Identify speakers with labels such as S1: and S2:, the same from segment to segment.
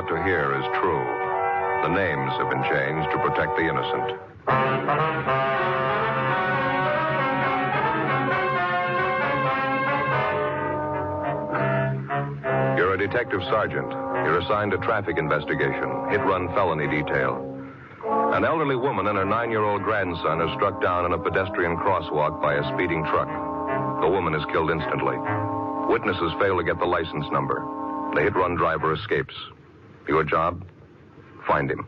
S1: about to hear is true. The names have been changed to protect the innocent. You're a detective sergeant. You're assigned to traffic investigation, hit-run felony detail. An elderly woman and her 9-year-old grandson are struck down in a pedestrian crosswalk by a speeding truck. The woman is killed instantly. Witnesses fail to get the license number. The hit-run driver escapes. Your job? Find him.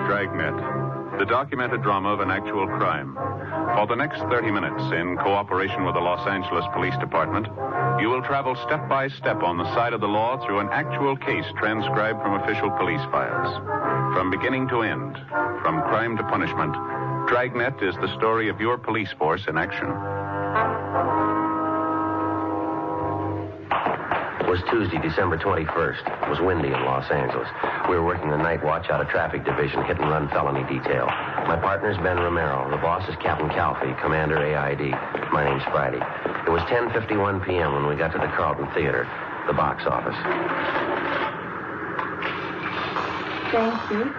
S2: Dragnet, the documented drama of an actual crime. For the next 30 minutes, in cooperation with the Los Angeles Police Department, you will travel step by step on the side of the law through an actual case transcribed from official police files. From beginning to end, from crime to punishment, Dragnet is the story of your police force in action.
S3: It was Tuesday, December 21st. It was windy in Los Angeles. We were working the night watch out of traffic division, hit-and-run felony detail. My partner's Ben Romero. The boss is Captain Calfee, Commander AID. My name's Friday. It was 10:51 p.m. when we got to the Carlton Theater, the box office.
S4: Thank you.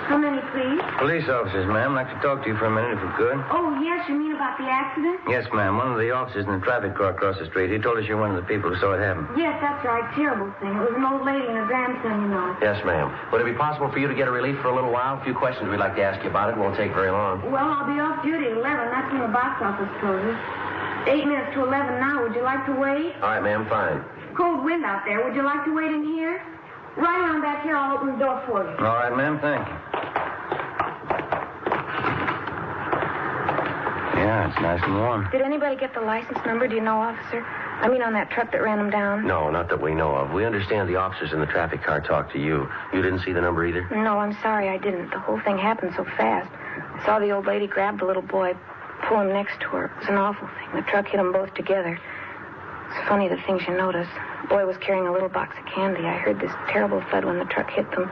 S4: How many, please?
S5: Police officers, ma'am. I'd like to talk to you for a minute, if we could.
S4: Oh, yes, you mean about the accident?
S5: Yes, ma'am. One of the officers in the traffic car across the street, he told us you're one of the people who saw it happen.
S4: Yes, that's right. Terrible thing. It was an old lady and her grandson, you know.
S3: Yes, ma'am. Would it be possible for you to get a relief for a little while? A few questions we'd like to ask you about it. It won't take very long.
S4: Well, I'll be off duty at 11. That's when the box office closes. 8 minutes to 11 now. Would you like to wait?
S3: All right, ma'am. Fine.
S4: Cold wind out there. Would you like to wait in here? Right around back here. I'll open the door for you.
S5: All right, ma'am. Thank you. Yeah, it's nice and warm.
S4: Did anybody get the license number? Do you know, officer? I mean, on that truck that ran them down?
S3: No, not that we know of. We understand the officers in the traffic car talked to you. You didn't see the number either?
S4: No, I'm sorry, I didn't. The whole thing happened so fast. I saw the old lady grab the little boy, pull him next to her. It was an awful thing. The truck hit them both together. It's funny the things you notice. The boy was carrying a little box of candy. I heard this terrible thud when the truck hit them.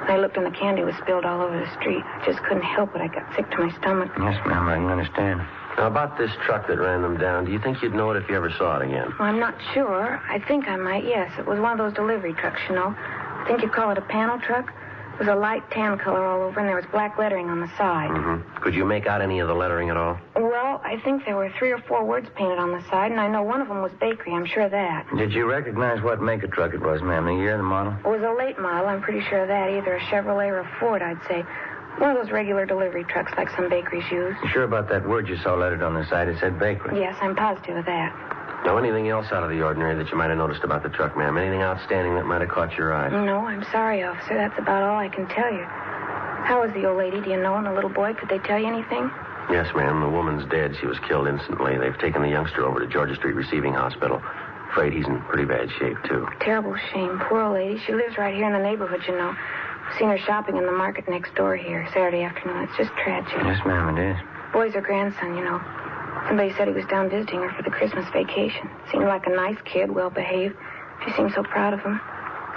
S4: I looked and the candy was spilled all over the street. I just couldn't help it. I got sick to my stomach.
S5: Yes, ma'am, I can understand.
S3: Now, about this truck that ran them down, do you think you'd know it if you ever saw it again?
S4: Well, I'm not sure. I think I might, yes. It was one of those delivery trucks, you know. I think you'd call it a panel truck. It was a light tan color all over, and there was black lettering on the side.
S3: Mm-hmm. Could you make out any of the lettering at all?
S4: Well, I think there were 3 or 4 words painted on the side, and I know one of them was bakery. I'm sure of that.
S5: Did you recognize what make of truck it was, ma'am? The year, the model?
S4: It was a late model. I'm pretty sure of that. Either a Chevrolet or a Ford, I'd say. One of those regular delivery trucks like some bakeries use.
S5: You sure about that word you saw lettered on the side? It said bakery.
S4: Yes, I'm positive of that.
S3: Now, anything else out of the ordinary that you might have noticed about the truck, ma'am? Anything outstanding that might have caught your eye?
S4: No, I'm sorry, officer. That's about all I can tell you. How was the old lady? Do you know? And the little boy? Could they tell you anything?
S3: Yes, ma'am. The woman's dead. She was killed instantly. They've taken the youngster over to Georgia Street Receiving Hospital. Afraid he's in pretty bad shape, too.
S4: Terrible shame. Poor old lady. She lives right here in the neighborhood, you know. I've seen her shopping in the market next door here Saturday afternoon. It's just tragic.
S5: Yes, ma'am, it is.
S4: Boy's her grandson, you know. Somebody said he was down visiting her for the Christmas vacation. Seemed like a nice kid, well-behaved. She seemed so proud of him.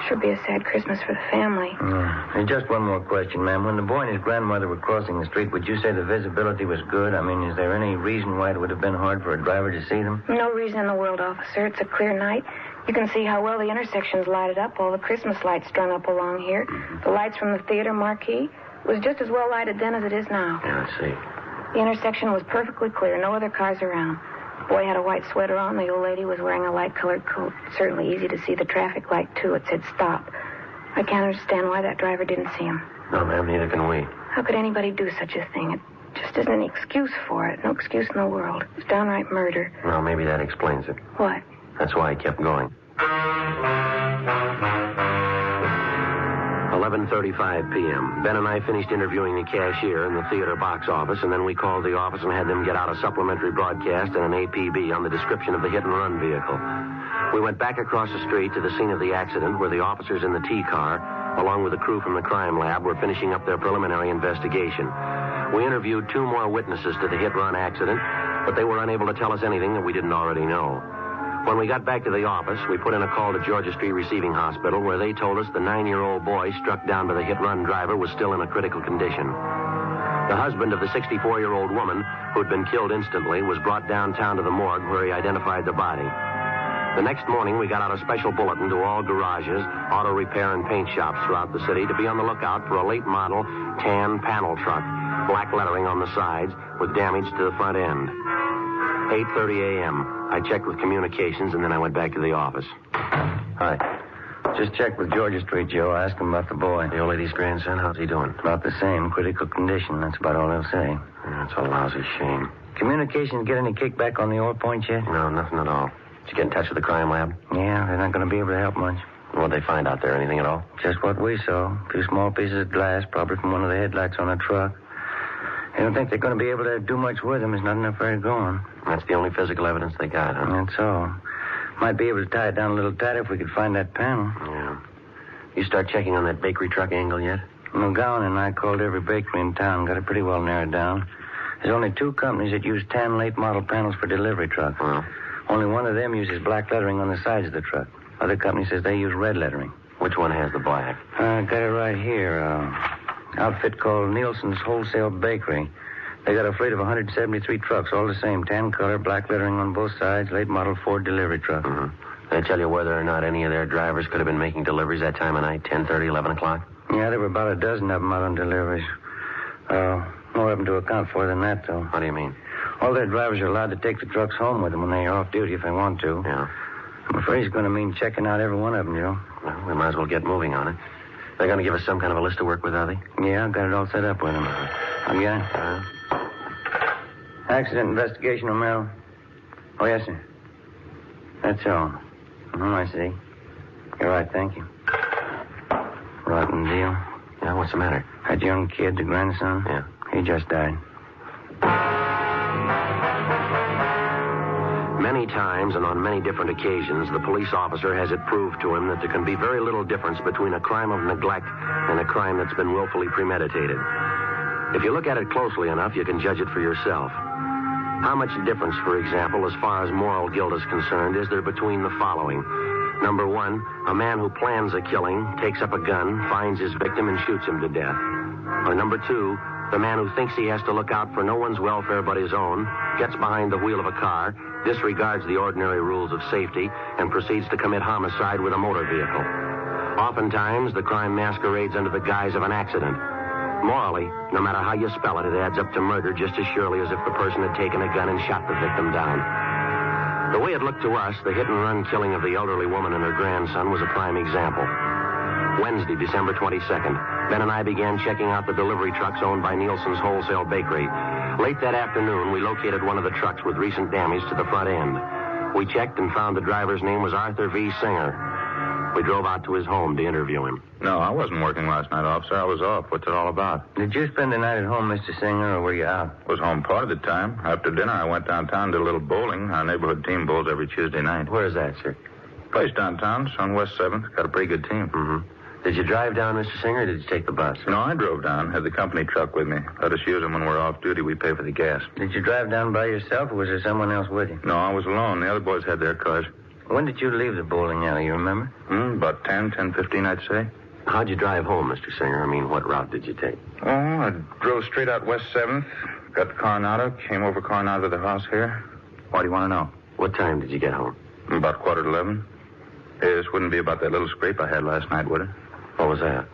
S4: Sure be a sad Christmas for the family.
S5: Yeah. And just one more question, ma'am. When the boy and his grandmother were crossing the street, would you say the visibility was good? I mean, is there any reason why it would have been hard for a driver to see them?
S4: No reason in the world, officer. It's a clear night. You can see how well the intersection's lighted up, all the Christmas lights strung up along here. The lights from the theater marquee. It was just as well lighted then as it is now.
S3: Yeah, I see.
S4: The intersection was perfectly clear, no other cars around. The boy had a white sweater on. The old lady was wearing a light-colored coat. Certainly easy to see the traffic light, too. It said stop. I can't understand why that driver didn't see him.
S3: No, ma'am, neither can we.
S4: How could anybody do such a thing? It just isn't any excuse for it. No excuse in the world. It's downright murder.
S3: Well, maybe that explains it.
S4: What?
S3: That's why he kept going. 11:35 p.m. Ben and I finished interviewing the cashier in the theater box office, and then we called the office and had them get out a supplementary broadcast and an APB on the description of the hit-and-run vehicle. We went back across the street to the scene of the accident where the officers in the T-car, along with the crew from the crime lab, were finishing up their preliminary investigation. We interviewed 2 more witnesses to the hit-run accident, but they were unable to tell us anything that we didn't already know. When we got back to the office, we put in a call to Georgia Street Receiving Hospital, where they told us the 9-year-old boy struck down by the hit-run driver was still in a critical condition. The husband of the 64-year-old woman who'd been killed instantly was brought downtown to the morgue where he identified the body. The next morning, we got out a special bulletin to all garages, auto repair, and paint shops throughout the city to be on the lookout for a late model tan panel truck, black lettering on the sides with damage to the front end. 8:30 a.m. I checked with communications, and then I went back to the office.
S5: Hi. Just checked with Georgia Street, Joe. Asked him about the boy.
S3: The old lady's grandson, how's he doing?
S5: About the same. Critical condition. That's about all they'll say.
S3: That's a lousy shame.
S5: Communications get any kickback on the oil points yet?
S3: No, nothing at all. Did you get in touch with the crime lab?
S5: Yeah, they're not going to be able to help much.
S3: What'd they find out there? Anything at all?
S5: Just what we saw. A few small pieces of glass, probably from one of the headlights on a truck. They don't think they're going to be able to do much with them. There's not enough there to go on.
S3: That's the only physical evidence they got, huh?
S5: That's all. Might be able to tie it down a little tighter if we could find that panel.
S3: Yeah. You start checking on that bakery truck angle yet?
S5: McGowan and I called every bakery in town, got it pretty well narrowed down. There's only 2 companies that use tan late model panels for delivery trucks.
S3: Well,
S5: only one of them uses black lettering on the sides of the truck. Other company says they use red lettering.
S3: which one has the black?
S5: Got it right here. Outfit called Nielsen's Wholesale Bakery. They got a fleet of 173 trucks, all the same, tan color, black lettering on both sides, late model Ford delivery truck.
S3: Mm-hmm. They tell you whether or not any of their drivers could have been making deliveries that time of night, 10:30, 11 o'clock?
S5: Yeah, there were about a dozen of them out on deliveries. More of them to account for than that, though.
S3: What do you mean?
S5: All their drivers are allowed to take the trucks home with them when they're off duty if they want to.
S3: Yeah.
S5: I'm afraid it's going to mean checking out every one of them, Joe.
S3: Well, we might as well get moving on it. They're going to give us some kind of a list to work with, are they?
S5: Yeah, I've got it all set up with them. I'll get it. Accident investigation, Romero. Oh, yes, sir. That's all. I see. You're right, thank you. Rotten deal.
S3: Yeah, what's the matter?
S5: That young kid, the grandson?
S3: Yeah.
S5: He just died.
S3: Many times and on many different occasions, the police officer has it proved to him that there can be very little difference between a crime of neglect and a crime that's been willfully premeditated. If you look at it closely enough, you can judge it for yourself. How much difference, for example, as far as moral guilt is concerned, is there between the following? Number one, a man who plans a killing, takes up a gun, finds his victim, and shoots him to death. Or number two, the man who thinks he has to look out for no one's welfare but his own, gets behind the wheel of a car, disregards the ordinary rules of safety, and proceeds to commit homicide with a motor vehicle. Oftentimes, the crime masquerades under the guise of an accident. Morally, no matter how you spell it, it adds up to murder just as surely as if the person had taken a gun and shot the victim down. The way it looked to us, the hit-and-run killing of the elderly woman and her grandson was a prime example. Wednesday, December 22nd, Ben and I began checking out the delivery trucks owned by Nielsen's Wholesale Bakery. Late that afternoon, we located one of the trucks with recent damage to the front end. We checked and found the driver's name was Arthur V. Singer. We drove out to his home to interview him.
S2: No, I wasn't working last night, officer. I was off. What's it all about?
S5: Did you spend the night at home, Mr. Singer, or were you out?
S2: I was home part of the time. After dinner, I went downtown, did a little bowling. Our neighborhood team bowls every Tuesday night.
S3: Where is that, sir?
S2: Place downtown. It's on West 7th. Got a pretty good team.
S3: Mm-hmm. Did you drive down, Mr. Singer, or did you take the bus?
S2: No, I drove down. Had the company truck with me. Let us use them when we're off duty. We pay for the gas.
S5: Did you drive down by yourself, or was there someone else with you?
S2: No, I was alone. The other boys had their cars.
S5: When did you leave the bowling alley, you remember?
S2: About 10:15, I'd say.
S3: How'd you drive home, Mr. Singer? I mean, what route did you take?
S2: Oh, I drove straight out West 7th. Got to Coronado. Came over Coronado to the house here. Why do you want to know?
S3: What time did you get home?
S2: About 11:15. This wouldn't be about that little scrape I had last night, would it?
S3: What was that?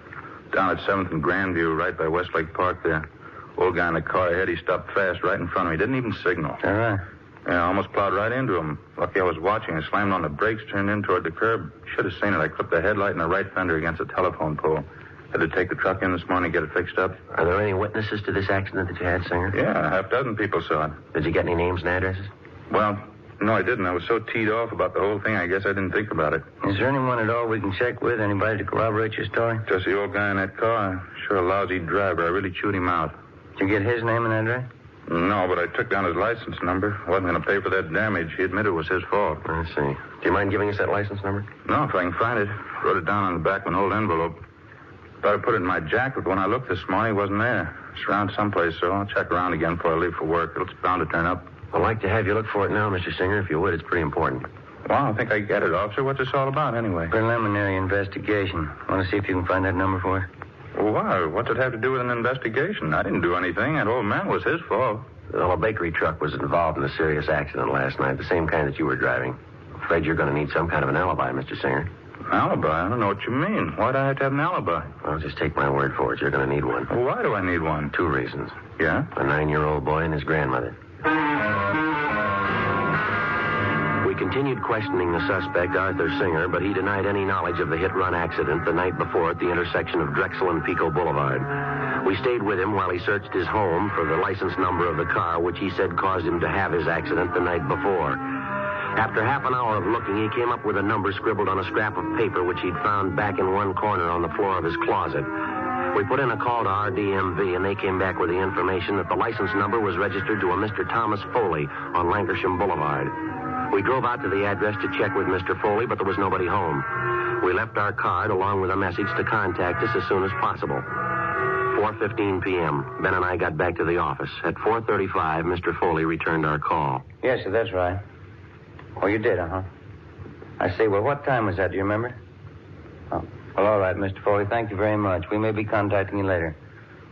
S2: Down at 7th and Grandview, right by Westlake Park there. Old guy in the car ahead, he stopped fast right in front of me. Didn't even signal.
S5: All right.
S2: Yeah, I almost plowed right into him. Lucky I was watching. I slammed on the brakes, turned in toward the curb. Should have seen it. I clipped the headlight and the right fender against a telephone pole. Had to take the truck in this morning, get it fixed up.
S3: Are there any witnesses to this accident that you had, Singer?
S2: Yeah, a half-dozen people saw it.
S3: Did you get any names and addresses?
S2: Well, no, I didn't. I was so teed off about the whole thing, I guess I didn't think about it.
S5: Is there anyone at all we can check with? Anybody to corroborate your story?
S2: Just the old guy in that car. Sure a lousy driver. I really chewed him out.
S5: Did you get his name and address?
S2: No, but I took down his license number. Wasn't going to pay for that damage. He admitted it was his fault.
S3: I see. Do you mind giving us that license number?
S2: No, if I can find it. Wrote it down on the back of an old envelope. Thought I put it in my jacket, but when I looked this morning, it wasn't there. It's around someplace, so I'll check around again before I leave for work. It's bound to turn up.
S3: I'd like to have you look for it now, Mr. Singer, if you would. It's pretty important.
S2: Well, I think I get it, officer. What's this all about, anyway?
S5: Preliminary investigation. Want to see if you can find that number for us?
S6: Why? What's it have to do with an investigation? I didn't do anything. That old man was his fault.
S3: Well, a bakery truck was involved in a serious accident last night, the same kind that you were driving. Afraid you're going to need some kind of an alibi, Mr. Singer.
S6: Alibi? I don't know what you mean. Why'd I have to have an alibi?
S3: Well, just take my word for it. You're going to need one.
S6: Well, why do I need one?
S3: 2 reasons.
S6: Yeah?
S3: A 9-year-old boy and his grandmother. We continued questioning the suspect, Arthur Singer, but he denied any knowledge of the hit-run accident the night before at the intersection of Drexel and Pico Boulevard. We stayed with him while he searched his home for the license number of the car, which he said caused him to have his accident the night before. After half an hour of looking, he came up with a number scribbled on a scrap of paper which he'd found back in one corner on the floor of his closet. We put in a call to RDMV, and they came back with the information that the license number was registered to a Mr. Thomas Foley on Lancashire Boulevard. We drove out to the address to check with Mr. Foley, but there was nobody home. We left our card along with a message to contact us as soon as possible. 4:15 p.m. Ben and I got back to the office. At 4:35, Mr. Foley returned our call.
S5: Yes, sir, that's right. Oh, you did, uh-huh. I see. Well, what time was that? Do you remember? Oh. Well, all right, Mr. Foley. Thank you very much. We may be contacting you later.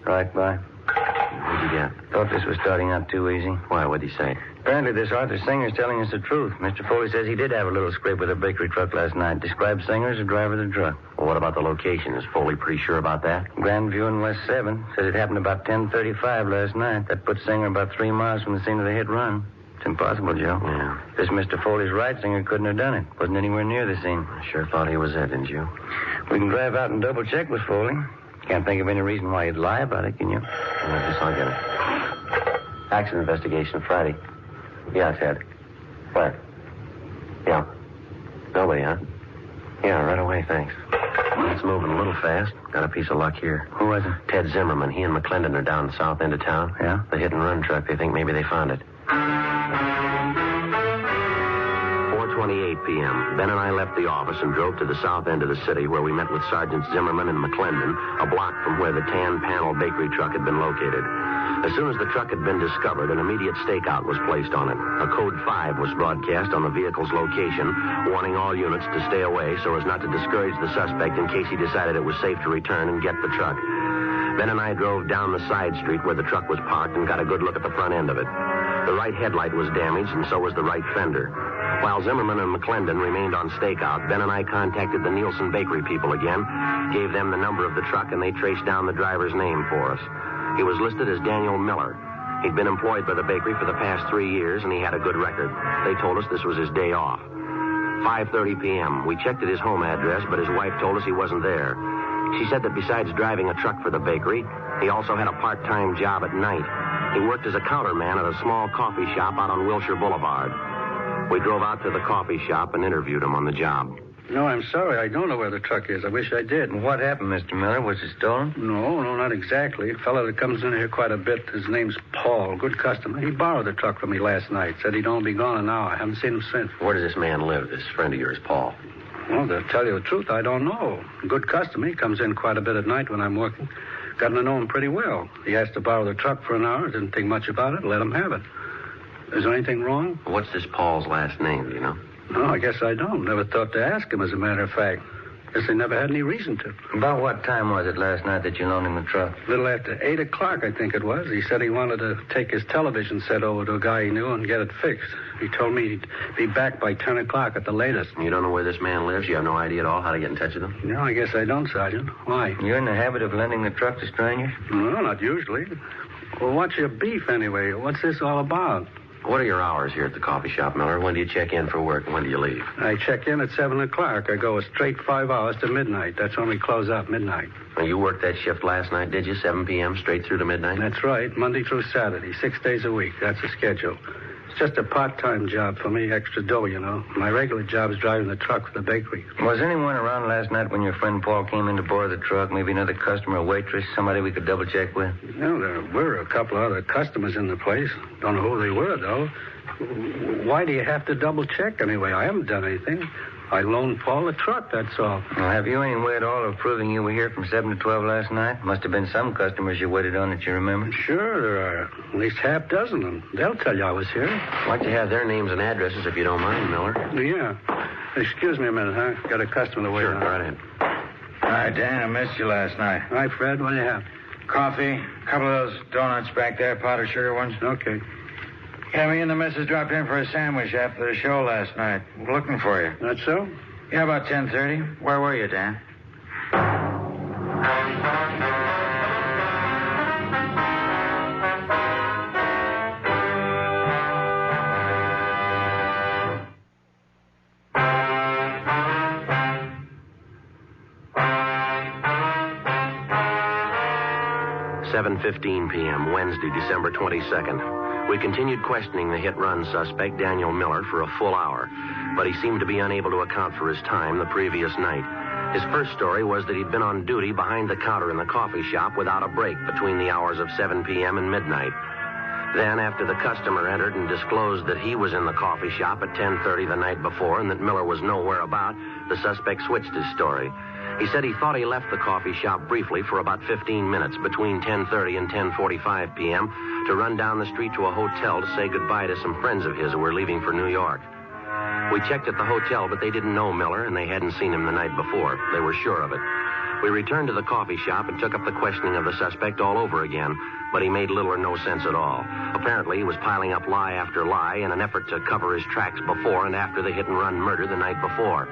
S5: Right, bye.
S3: What'd you get?
S5: Thought this was starting out too easy.
S3: Why, what'd he say?
S5: Apparently, this Arthur Singer's telling us the truth. Mr. Foley says he did have a little scrape with a bakery truck last night. Described Singer as the driver of the truck.
S3: Well, what about the location? Is Foley pretty sure about that?
S5: Grandview and West 7. Says it happened about 10:35 last night. That puts Singer about 3 miles from the scene of the hit-run. It's impossible, Joe.
S3: Yeah.
S5: This Mr. Foley's right. Singer couldn't have done it. Wasn't anywhere near the scene.
S3: I sure thought he was it, didn't you?
S5: We can drive out and double-check with Foley. Can't think of any reason why he'd lie about it, can you?
S3: I guess I'll get it. Accident investigation Friday. Yeah, Ted. Where? Yeah. Nobody, huh? Yeah, right away, thanks. It's moving a little fast. Got a piece of luck here.
S5: Who was it?
S3: Ted Zimmerman. He and McClendon are down the south end of town.
S5: Yeah?
S3: The hit-and-run truck. They think maybe they found it. 4:28 p.m. Ben and I left the office and drove to the south end of the city where we met with Sergeants Zimmerman and McClendon, a block from where the tan panel bakery truck had been located. As soon as the truck had been discovered, an immediate stakeout was placed on it. A code 5 was broadcast on the vehicle's location, warning all units to stay away so as not to discourage the suspect in case he decided it was safe to return and get the truck. Ben and I drove down the side street where the truck was parked and got a good look at the front end of it. The right headlight was damaged, and so was the right fender. While Zimmerman and McClendon remained on stakeout, Ben and I contacted the Nielsen Bakery people again, gave them the number of the truck, and they traced down the driver's name for us. He was listed as Daniel Miller. He'd been employed by the bakery for the past 3 years, and he had a good record. They told us this was his day off. 5:30 p.m. We checked at his home address, but his wife told us he wasn't there. She said that besides driving a truck for the bakery, he also had a part-time job at night. He worked as a counterman at a small coffee shop out on Wilshire Boulevard. We drove out to the coffee shop and interviewed him on the job.
S7: No, I'm sorry. I don't know where the truck is. I wish I did.
S5: What happened, Mr. Miller? Was it stolen?
S7: No, not exactly. A fellow that comes in here quite a bit, his name's Paul. Good customer. He borrowed the truck from me last night. Said he'd only be gone an hour. I haven't seen him since.
S3: Where does this man live, this friend of yours, Paul?
S7: Well, to tell you the truth, I don't know. Good customer. He comes in quite a bit at night when I'm working. Gotten to know him pretty well. He asked to borrow the truck for an hour. Didn't think much about it. Let him have it. Is there anything wrong?
S3: What's this Paul's last name, do you know?
S7: No, I guess I don't. Never thought to ask him, as a matter of fact. Guess they never had any reason to.
S5: About what time was it last night that you loaned him the truck?
S7: A little after 8 o'clock, I think it was. He said he wanted to take his television set over to a guy he knew and get it fixed. He told me he'd be back by 10 o'clock at the latest.
S3: You don't know where this man lives? You have no idea at all how to get in touch with him?
S7: No, I guess I don't, Sergeant. Why?
S5: You're in the habit of lending the truck to strangers?
S7: No, not usually. Well, what's your beef, anyway? What's this all about?
S3: What are your hours here at the coffee shop, Miller? When do you check in for work and when do you leave?
S7: I check in at 7 o'clock. I go a straight 5 hours to midnight. That's when we close out midnight.
S3: Well, you worked that shift last night, did you? 7 p.m. straight through to midnight?
S7: That's right. Monday through Saturday. 6 days a week. That's the schedule. It's just a part-time job for me, extra dough, you know. My regular job is driving the truck for the bakery.
S5: Was anyone around last night when your friend Paul came in to borrow the truck? Maybe another customer, a waitress, somebody we could double-check with?
S7: No, there were a couple of other customers in the place. Don't know who they were, though. Why do you have to double-check anyway? I haven't done anything. I loaned Paul a truck, that's all.
S5: Well, have you any way at all of proving you were here from 7 to 12 last night? Must have been some customers you waited on that you remember.
S7: Sure, there are at least half dozen of them. They'll tell you I was here.
S3: I'd like to have their names and addresses if you don't mind, Miller.
S7: Yeah. Excuse me a minute, huh? Got a customer to wait on.
S3: Sure, go right ahead.
S5: Hi, Dan. I missed you last night.
S7: Hi, Fred. What do you have?
S5: Coffee, a couple of those donuts back there, powdered sugar ones.
S7: Okay.
S5: Yeah, me and the missus dropped in for a sandwich after the show last night. Looking for you.
S7: That's so?
S5: Yeah, about 10:30. Where were you, Dan?
S3: (7:15 p.m., Wednesday, December 22nd. We continued questioning the hit-run suspect, Daniel Miller, for a full hour, but he seemed to be unable to account for his time the previous night. His first story was that he'd been on duty behind the counter in the coffee shop without a break between the hours of 7 p.m. and midnight. Then, after the customer entered and disclosed that he was in the coffee shop at 10:30 the night before and that Miller was nowhere about, the suspect switched his story. He said he thought he left the coffee shop briefly for about 15 minutes between 10:30 and 10:45 p.m. to run down the street to a hotel to say goodbye to some friends of his who were leaving for New York. We checked at the hotel, but they didn't know Miller, and they hadn't seen him the night before. They were sure of it. We returned to the coffee shop and took up the questioning of the suspect all over again, but he made little or no sense at all. Apparently, he was piling up lie after lie in an effort to cover his tracks before and after the hit-and-run murder the night before.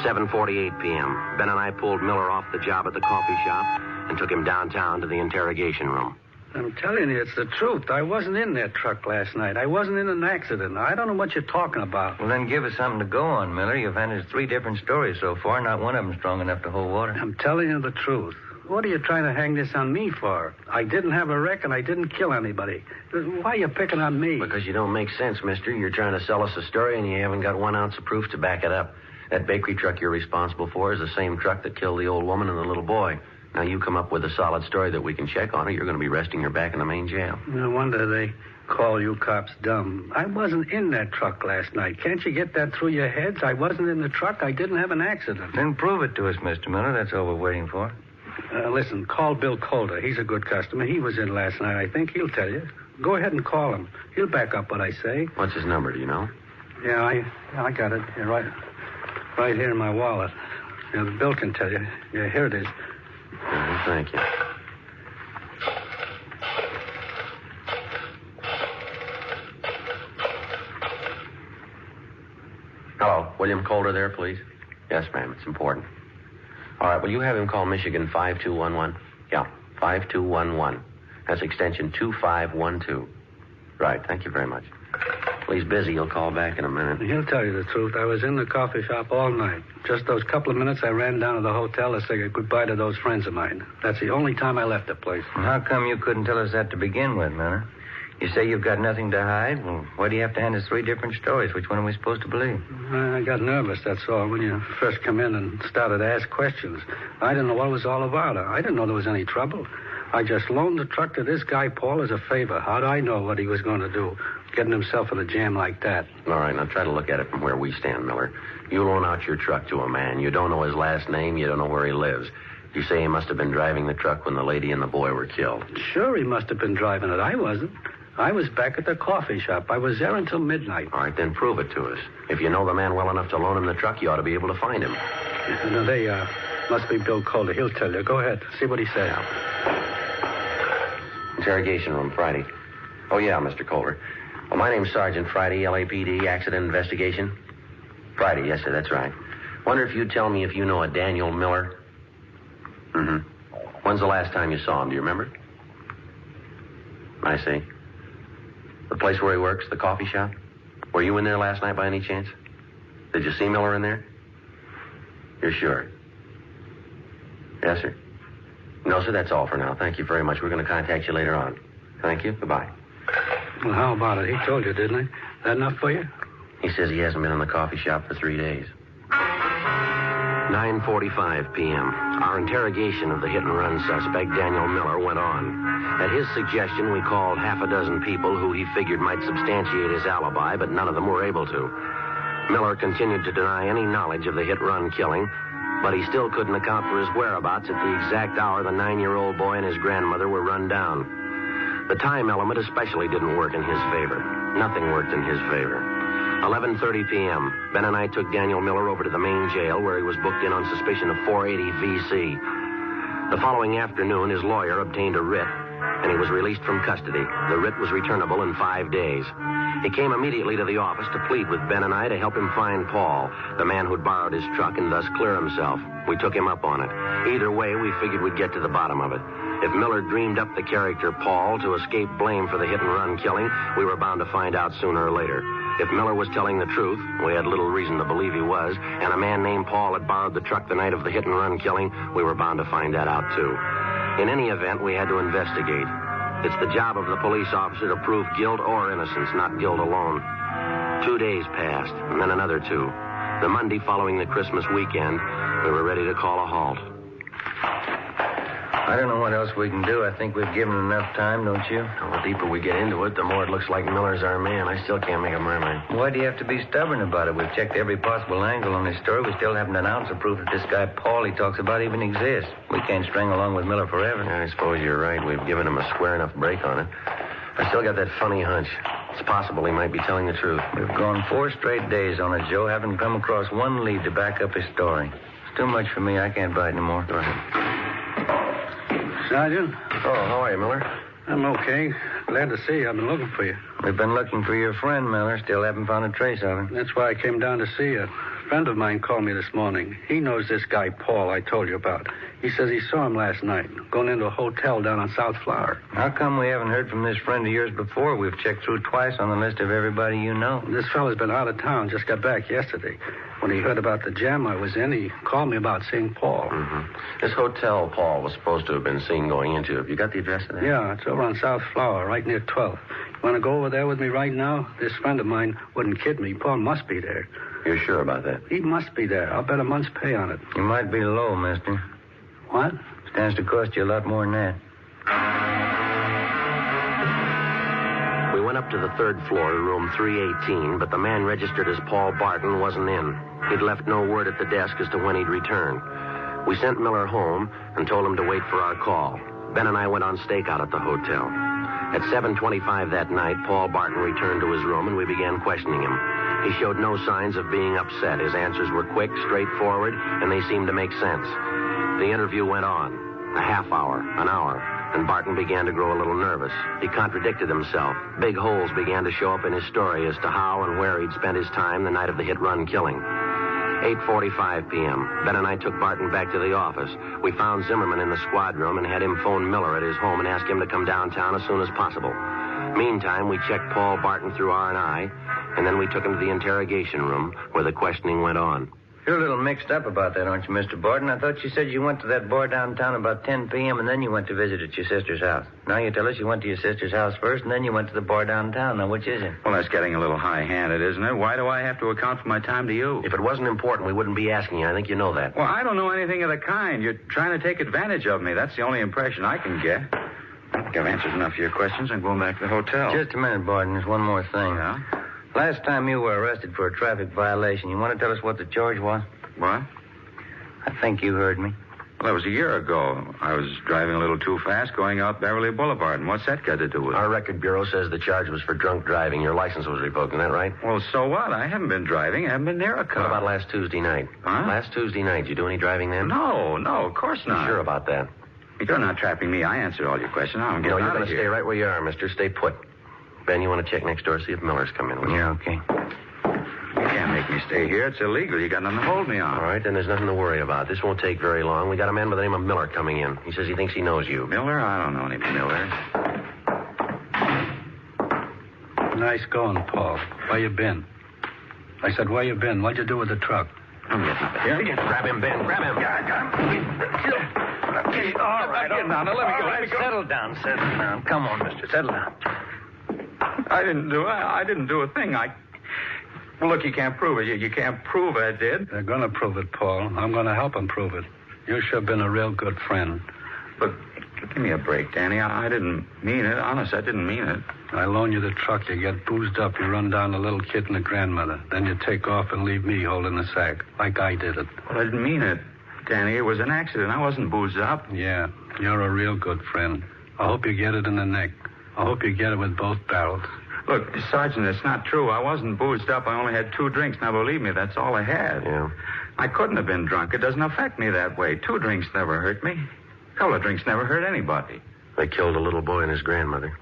S3: 7:48 p.m. Ben and I pulled Miller off the job at the coffee shop and took him downtown to the interrogation room.
S7: I'm telling you, it's the truth. I wasn't in that truck last night. I wasn't in an accident. I don't know what you're talking about.
S5: Well, then give us something to go on, Miller. You've handed us 3 different stories so far. Not one of them strong enough to hold water.
S7: I'm telling you the truth. What are you trying to hang this on me for? I didn't have a wreck and I didn't kill anybody. Why are you picking on me?
S3: Because you don't make sense, mister. You're trying to sell us a story and you haven't got 1 ounce of proof to back it up. That bakery truck you're responsible for is the same truck that killed the old woman and the little boy. Now, you come up with a solid story that we can check on, or you're going to be resting your back in the main jail.
S7: No wonder they call you cops dumb. I wasn't in that truck last night. Can't you get that through your heads? I wasn't in the truck. I didn't have an accident.
S5: Then prove it to us, Mr. Miller. That's all we're waiting for.
S7: Listen, call Bill Calder. He's a good customer. He was in last night, I think. He'll tell you. Go ahead and call him. He'll back up what I say.
S3: What's his number, do you know?
S7: Yeah, I got it. Yeah, right here in my wallet. Yeah, Bill can tell you. Yeah, here it is.
S3: Thank you. Hello, William Calder there, please? Yes, ma'am, it's important. All right, will you have him call Michigan 5211? Yeah, 5211. That's extension 2512. Right, thank you very much. Well, he's busy. He'll call back in a minute.
S7: He'll tell you the truth. I was in the coffee shop all night. Just those couple of minutes I ran down to the hotel to say goodbye to those friends of mine. That's the only time I left the place.
S5: Well, how come you couldn't tell us that to begin with, Miller? You say you've got nothing to hide? Well, why do you have to hand us 3 different stories? Which one are we supposed to believe?
S7: I got nervous, that's all, when you first come in and started to ask questions. I didn't know what it was all about. I didn't know there was any trouble. I just loaned the truck to this guy, Paul, as a favor. How'd I know what he was going to do, getting himself in a jam like that?
S3: All right, now try to look at it from where we stand, Miller. You loan out your truck to a man. You don't know his last name. You don't know where he lives. You say he must have been driving the truck when the lady and the boy were killed.
S7: Sure, he must have been driving it. I wasn't. I was back at the coffee shop. I was there until midnight.
S3: All right, then prove it to us. If you know the man well enough to loan him the truck, you ought to be able to find him.
S7: No, they must be Bill Calder. He'll tell you. Go ahead. See what he says.
S3: Interrogation room, Friday. Oh, yeah, Mr. Calder. Well, my name's Sergeant Friday, LAPD, Accident Investigation. Friday, yes, sir, that's right. Wonder if you'd tell me if you know a Daniel Miller? Mm-hmm. When's the last time you saw him? Do you remember? I see. The place where he works, the coffee shop? Were you in there last night by any chance? Did you see Miller in there? You're sure? Yes, sir. No, sir, that's all for now. Thank you very much. We're going to contact you later on. Thank you. Goodbye.
S7: Well, how about it? He told you, didn't he? That enough for you?
S3: He says he hasn't been in the coffee shop for 3 days. 9:45 p.m. Our interrogation of the hit-and-run suspect, Daniel Miller, went on. At his suggestion, we called half a dozen people who he figured might substantiate his alibi, but none of them were able to. Miller continued to deny any knowledge of the hit-run killing, but he still couldn't account for his whereabouts at the exact hour the 9-year-old boy and his grandmother were run down. The time element especially didn't work in his favor. Nothing worked in his favor. 11:30 p.m. Ben and I took Daniel Miller over to the main jail where he was booked in on suspicion of 480 V.C. The following afternoon, his lawyer obtained a writ, and he was released from custody. The writ was returnable in 5 days. He came immediately to the office to plead with Ben and I to help him find Paul, the man who'd borrowed his truck, and thus clear himself. We took him up on it. Either way, we figured we'd get to the bottom of it. If Miller dreamed up the character Paul to escape blame for the hit-and-run killing, we were bound to find out sooner or later. If Miller was telling the truth, we had little reason to believe he was, and a man named Paul had borrowed the truck the night of the hit-and-run killing, we were bound to find that out, too. In any event, we had to investigate. It's the job of the police officer to prove guilt or innocence, not guilt alone. 2 days passed, and then another 2. The Monday following the Christmas weekend, we were ready to call a halt.
S5: I don't know what else we can do. I think we've given enough time, don't you?
S3: The deeper we get into it, the more it looks like Miller's our man. I still can't make up my mind.
S5: Why do you have to be stubborn about it? We've checked every possible angle on this story. We still haven't an ounce of proof that this guy Paul he talks about even exists. We can't string along with Miller forever.
S3: I suppose you're right. We've given him a square enough break on it. I still got that funny hunch. It's possible he might be telling the truth.
S5: We've gone 4 straight days on it, Joe. Haven't come across one lead to back up his story. It's too much for me. I can't bite anymore.
S3: Go ahead.
S7: Sergeant?
S3: Oh, how are you, Miller?
S7: I'm okay. Glad to see you. I've been looking for you.
S5: We've been looking for your friend, Miller. Still haven't found a trace of him.
S7: That's why I came down to see you. A friend of mine called me this morning. He knows this guy, Paul, I told you about. He says he saw him last night, going into a hotel down on South Flower.
S5: How come we haven't heard from this friend of yours before? We've checked through twice on the list of everybody you know.
S7: This fellow's been out of town, just got back yesterday. When he heard about the jam I was in, he called me about seeing Paul.
S3: Mm-hmm. This hotel Paul was supposed to have been seen going into. Have you got the address of that?
S7: Yeah, it's over on South Flower, right near 12th. You want to go over there with me right now? This friend of mine wouldn't kid me. Paul must be there.
S3: You're sure about that?
S7: He must be there. I'll bet a month's pay on it.
S5: You might be low, mister.
S7: What?
S5: Stands to cost you a lot more than that.
S3: We went up to the 3rd floor to room 318, but the man registered as Paul Barton wasn't in. He'd left no word at the desk as to when he'd return. We sent Miller home and told him to wait for our call. Ben and I went on stakeout at the hotel. At 7:25 that night, Paul Barton returned to his room and we began questioning him. He showed no signs of being upset. His answers were quick, straightforward, and they seemed to make sense. The interview went on. A half hour, an hour, and Barton began to grow a little nervous. He contradicted himself. Big holes began to show up in his story as to how and where he'd spent his time the night of the hit-run killing. 8:45 p.m. Ben and I took Barton back to the office. We found Zimmerman in the squad room and had him phone Miller at his home and ask him to come downtown as soon as possible. Meantime, we checked Paul Barton through R&I, and then we took him to the interrogation room where the questioning went on.
S5: You're a little mixed up about that, aren't you, Mr. Barton? I thought you said you went to that bar downtown about 10 p.m. and then you went to visit at your sister's house. Now you tell us you went to your sister's house first and then you went to the bar downtown. Now, which is it?
S6: Well, that's getting a little high-handed, isn't it? Why do I have to account for my time to you?
S3: If it wasn't important, we wouldn't be asking you. I think you know that.
S6: Well, I don't know anything of the kind. You're trying to take advantage of me. That's the only impression I can get. I think I've answered enough of your questions. I'm going back to the hotel.
S5: Just a minute, Barton. There's one more thing.
S6: Yeah?
S5: Last time you were arrested for a traffic violation, you want to tell us what the charge was?
S6: What?
S5: I think you heard me.
S6: Well, that was a year ago. I was driving a little too fast going out Beverly Boulevard. And what's that got to do with it?
S3: Our record bureau says the charge was for drunk driving. Your license was revoked, isn't that right?
S6: Well, so what? I haven't been driving. I haven't been near a car.
S3: What about last Tuesday night?
S6: Huh?
S3: Last Tuesday night, did you do any driving then?
S6: No, of course not.
S3: You sure about that?
S6: You're not trapping me. I answered all your questions. Now I'm getting
S3: No, you're
S6: out
S3: going
S6: of
S3: to
S6: here.
S3: stay right where you are, mister. Stay put. Ben, you want to check next door, see if Miller's come in?
S5: Yeah, okay.
S6: You can't make me stay here. It's illegal. You got nothing to hold me on.
S3: All right, then there's nothing to worry about. This won't take very long. We got a man by the name of Miller coming in. He says he thinks he knows you.
S6: Miller? I don't know any Miller.
S7: Nice going, Paul. Where you been? I said, where you been? What'd you do with the truck?
S6: I'm getting up here.
S3: Grab him, Ben. Grab him.
S6: Yeah, I got him. Okay, all right. Now, let me go.
S5: Settle down. Come on, mister. Settle down.
S6: I didn't do a thing. Well, look, you can't prove it. You can't prove I did.
S7: They're going to prove it, Paul. I'm going to help them prove it. You sure been a real good friend.
S6: But give me a break, Danny. I didn't mean it. Honest, I didn't mean it.
S7: I loan you the truck. You get boozed up. You run down the little kid and the grandmother. Then you take off and leave me holding the sack, like I did it.
S6: Well, I didn't mean it, Danny. It was an accident. I wasn't boozed up.
S7: Yeah, you're a real good friend. I hope you get it in the neck. I hope you get it with both barrels.
S6: Look, Sergeant, it's not true. I wasn't boozed up. I only had 2 drinks. Now, believe me, that's all I had.
S3: Yeah.
S6: I couldn't have been drunk. It doesn't affect me that way. 2 drinks never hurt me. A couple of drinks never hurt anybody.
S3: They killed a little boy and his grandmother.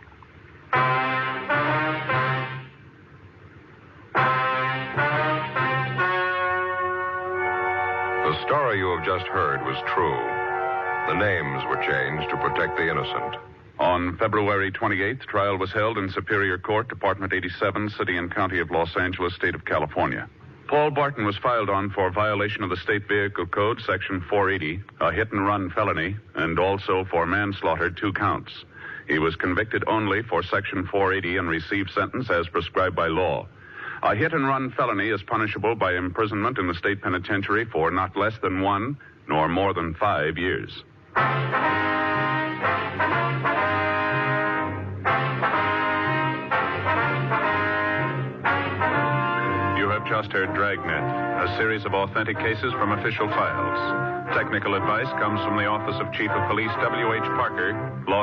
S1: The story you have just heard was true. The names were changed to protect the innocent.
S2: On February 28th, trial was held in Superior Court, Department 87, City and County of Los Angeles, State of California. Paul Barton was filed on for violation of the State Vehicle Code, Section 480, a hit-and-run felony, and also for manslaughter, 2 counts. He was convicted only for Section 480 and received sentence as prescribed by law. A hit-and-run felony is punishable by imprisonment in the state penitentiary for not less than 1 nor more than 5 years. You have just heard Dragnet, a series of authentic cases from official files. Technical advice comes from the Office of Chief of Police W.H. Parker, Los